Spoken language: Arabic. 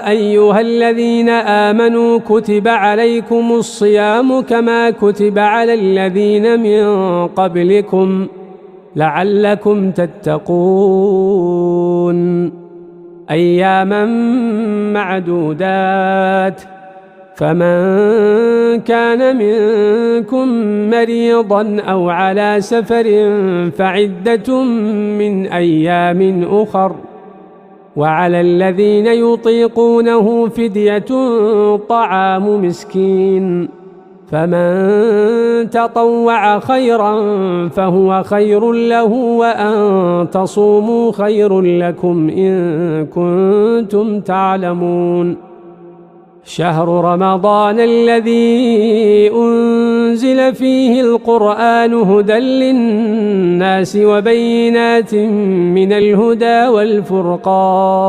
أيها الذين آمنوا كتب عليكم الصيام كما كتب على الذين من قبلكم لعلكم تتقون أياما معدودات فمن كان منكم مريضا أو على سفر فعدة من أيام أخر وعلى الذين يطيقونه فدية طعام مسكين فمن تطوع خيرا فهو خير له وأن تصوموا خير لكم إن كنتم تعلمون شهر رمضان الذي أنزل فيه القرآن هدى للناس وبينات من الهدى والفرقان